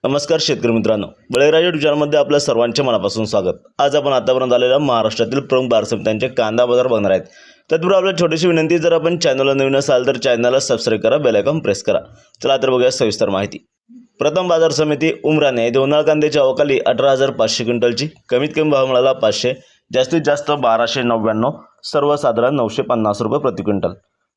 नमस्कार शेतकरी मित्रांनो, बळीराजा विचारामध्ये आपल्या सर्वांचे मनापासून स्वागत। आज आपण आतापर्यंत आलेल्या महाराष्ट्रातील प्रमुख बाजार समित्यांचे कांदा बाजार बघणार आहेत। तत्पूर्वी आपल्याला छोटीशी विनंती, जर आपण चॅनलला नवीन असाल तर चॅनलला सबस्क्राइब करा, बेल आयकॉन प्रेस करा। चला तर बघूया सविस्तर माहिती। प्रथम बाजार समिती उमराणे येथे उन्हाळ कांद्याची आवकाली 18,500 क्विंटलची, कमीत कमी भाव मिळाला 500, जास्तीत जास्त 1299, सर्वसाधारण 950 रुपये प्रति क्विंटल।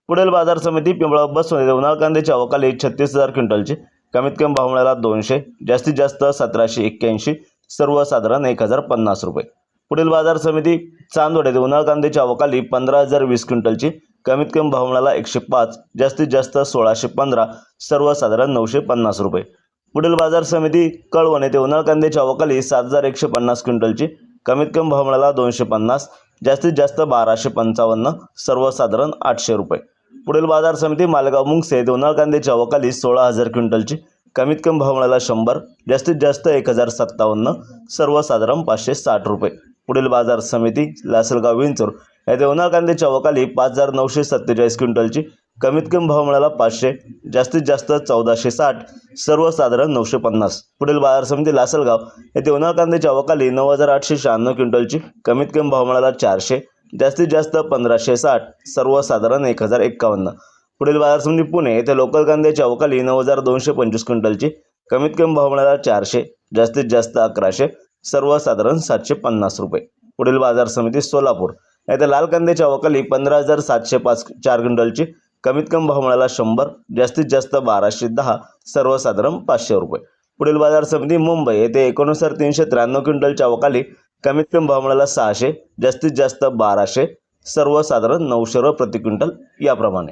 पुढील बाजार समिती पिंपळा बसमध्ये उन्हाळ कांद्याची आवकाली 36,000 क्विंटलची, कमीत कमी भाव मिळाला 200, जास्तीत जास्त 1781, सर्वसाधारण 1050 रुपये। पुढील बाजार समिती चांदवड येथे उन्हाळ कांद्याची आवकाली 15,020 क्विंटलची, कमीत कमी भाव मिळाला 105, जास्तीत जास्त 1615, सर्वसाधारण 950 रुपये। पुढील बाजार समिती कळवण येथे उन्हाळ कांद्याची आवकाली 7,150 क्विंटलची, कमीत कमी भाव मिळाला 250, जास्तीत जास्त 1255, सर्वसाधारण 800 रुपये। पुढील बाजार समिती मालेगाव मुंगसे येथे उन्हाळ कांद्याची आवकाली 16,000 क्विंटलची, कमीत कमी भाव मिळाला 100, जास्तीत जास्त 1057, सर्वसाधारण 560 रुपये। पुढील बाजार समिती लासलगाव विंचूर येथे उन्हाळ कांद्याची आवकाली 5,947 क्विंटलची, कमीत कमी भाव मिळाला 500, जास्तीत जास्त 1460, सर्वसाधारण 950। पुढील बाजार समिती लासलगाव येथे उन्हाळ कांद्याची आवकाली 9,896 क्विंटलची, कमीत कमी भाव मिळाला 400, जास्तीत जास्त 1560, सर्वसाधारण 1051। पुढील बाजार समिती पुणे येथे लोकल कांद्याची आवकाली 9,225 क्विंटलची, कमीत कमी भाव मिळाला 400, जास्तीत जास्त 1100, सर्वसाधारण 750 रुपये। पुढील बाजार समिती सोलापूर येथे लाल कांद्याची आवकाली 15,704 क्विंटलची, कमीत कमी भाव मिळाला 100, जास्तीत जास्त 1210, सर्वसाधारण 500 रुपये। पुढील बाजार समिती मुंबई येथे 19,393 क्विंटलची आवकाली, कमीत कमी भाव मिळाला 600, जास्तीत जास्त 1200, सर्वसाधारण 900 रुपये प्रति क्विंटल याप्रमाणे।